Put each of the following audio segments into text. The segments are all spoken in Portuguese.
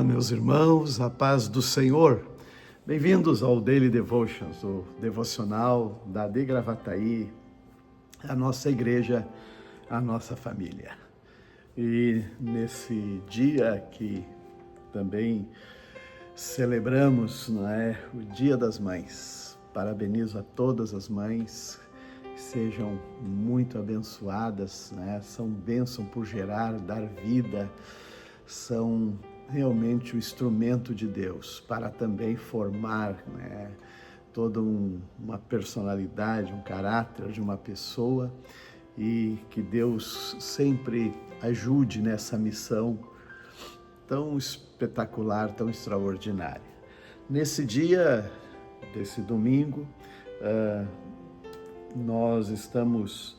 Olá, meus irmãos, a paz do Senhor. Bem-vindos ao Daily Devotions, o devocional da De Gravataí, a nossa igreja, a nossa família. E nesse dia que também celebramos, o Dia das Mães, parabenizo a todas as mães, que sejam muito abençoadas, são bênção por gerar, dar vida, são realmente o instrumento de Deus para também formar toda uma personalidade, um caráter de uma pessoa, e que Deus sempre ajude nessa missão tão espetacular, tão extraordinária. Nesse dia, desse domingo, nós estamos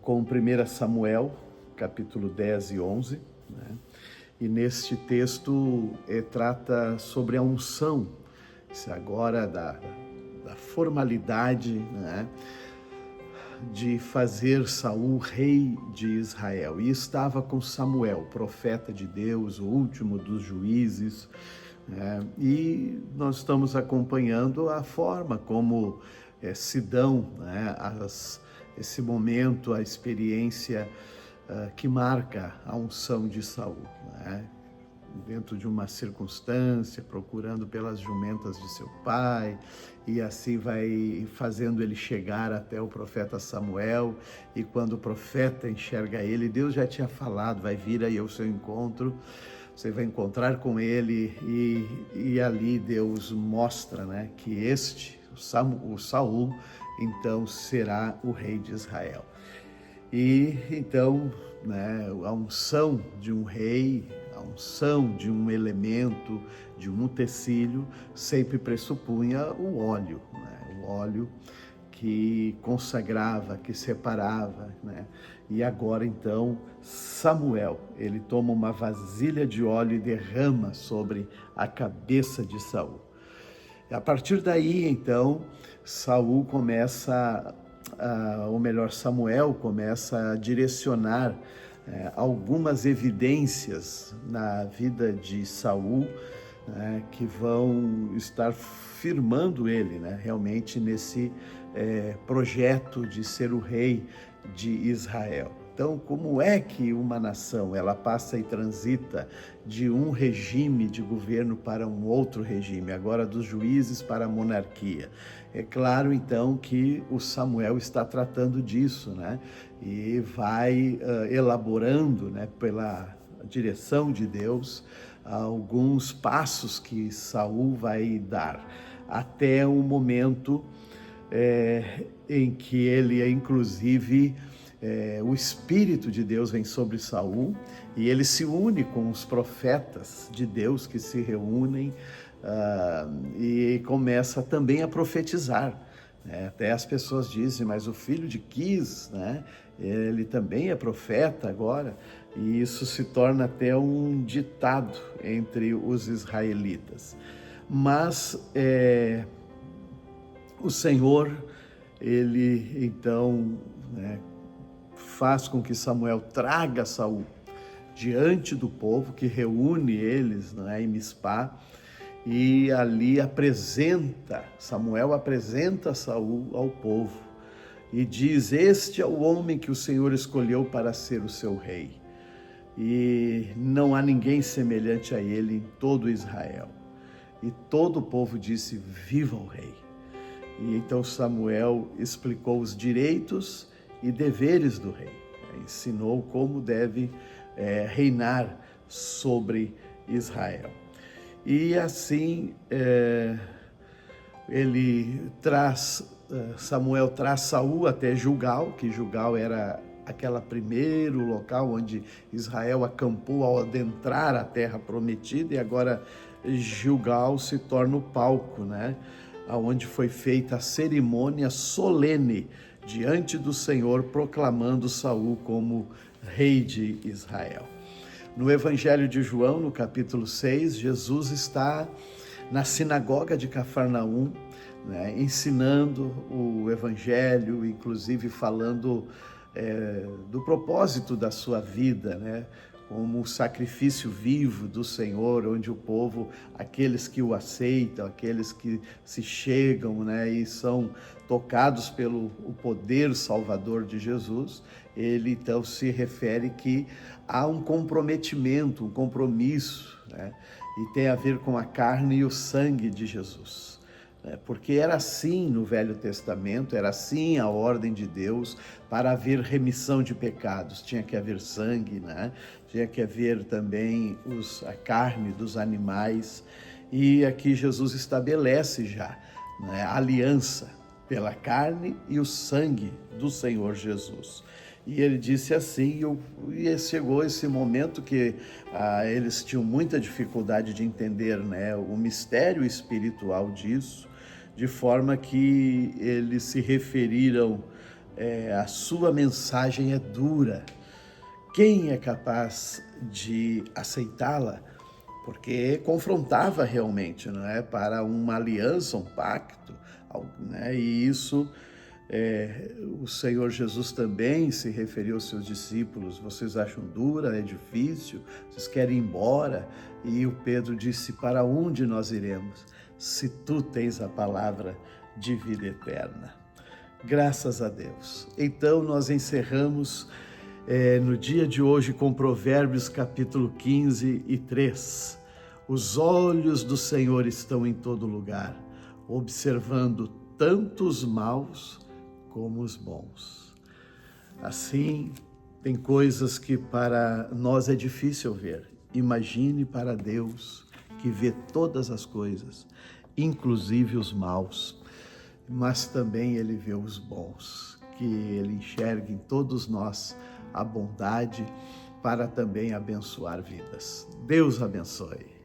com 1 Samuel, capítulo 10 e 11, e neste texto trata sobre a unção, agora da formalidade, de fazer Saul rei de Israel. E estava com Samuel, profeta de Deus, o último dos juízes, e nós estamos acompanhando a forma como se dão esse momento, a experiência que marca a unção de Saul, dentro de uma circunstância, procurando pelas jumentas de seu pai, e assim vai fazendo ele chegar até o profeta Samuel, e quando o profeta enxerga ele, Deus já tinha falado, vai vir aí ao seu encontro, você vai encontrar com ele, e ali Deus mostra que o Saul, então será o rei de Israel. E então, a unção de um rei, a unção de um elemento, de um utensílio, sempre pressupunha o óleo, o óleo que consagrava, que separava, E agora então Samuel, ele toma uma vasilha de óleo e derrama sobre a cabeça de Saul. E a partir daí então Saul começa Samuel começa a direcionar algumas evidências na vida de Saul, que vão estar firmando ele, realmente nesse projeto de ser o rei de Israel. Então, como é que uma nação ela passa e transita de um regime de governo para um outro regime, agora dos juízes para a monarquia? É claro, então, que o Samuel está tratando disso, e vai elaborando, pela direção de Deus, alguns passos que Saul vai dar, até o momento em que ele, inclusive, o Espírito de Deus vem sobre Saul, e ele se une com os profetas de Deus que se reúnem, e começa também a profetizar. Até as pessoas dizem, mas o filho de Quis, ele também é profeta agora, e isso se torna até um ditado entre os israelitas. Mas o Senhor, ele então faz com que Samuel traga Saul diante do povo, que reúne eles em Mispá, e ali Samuel apresenta Saul ao povo e diz: este é o homem que o Senhor escolheu para ser o seu rei, e não há ninguém semelhante a ele em todo Israel. E todo o povo disse: viva o rei! E então Samuel explicou os direitos e deveres do rei, ensinou como deve reinar sobre Israel. E assim Samuel traz Saul até Gilgal, que Gilgal era aquele primeiro local onde Israel acampou ao adentrar a terra prometida, e agora Gilgal se torna o palco, onde foi feita a cerimônia solene diante do Senhor, proclamando Saul como rei de Israel. No Evangelho de João, no capítulo 6, Jesus está na sinagoga de Cafarnaum, ensinando o Evangelho, inclusive falando do propósito da sua vida, como um sacrifício vivo do Senhor, onde o povo, aqueles que o aceitam, aqueles que se chegam, né, e são tocados pelo o poder salvador de Jesus, ele então se refere que há um comprometimento, um compromisso, né, e tem a ver com a carne e o sangue de Jesus. Porque era assim no Velho Testamento, era assim a ordem de Deus. Para haver remissão de pecados tinha que haver sangue, né? Tinha que haver também a carne dos animais, e aqui Jesus estabelece já, né, a aliança pela carne e o sangue do Senhor Jesus. E ele disse assim, e chegou esse momento que eles tinham muita dificuldade de entender, né, o mistério espiritual disso, de forma que eles se referiram, a sua mensagem é dura. Quem é capaz de aceitá-la? Porque confrontava realmente, não é, para uma aliança, um pacto, né? E isso, o Senhor Jesus também se referiu aos seus discípulos: vocês acham dura, é difícil, vocês querem ir embora? E o Pedro disse: para onde nós iremos, se tu tens a palavra de vida eterna? Graças a Deus. Então nós encerramos no dia de hoje com Provérbios capítulo 15 e 3. Os olhos do Senhor estão em todo lugar, observando tanto os maus como os bons. Assim, tem coisas que para nós é difícil ver. Imagine para Deus, que vê todas as coisas, inclusive os maus, mas também Ele vê os bons, que Ele enxergue em todos nós a bondade para também abençoar vidas. Deus abençoe.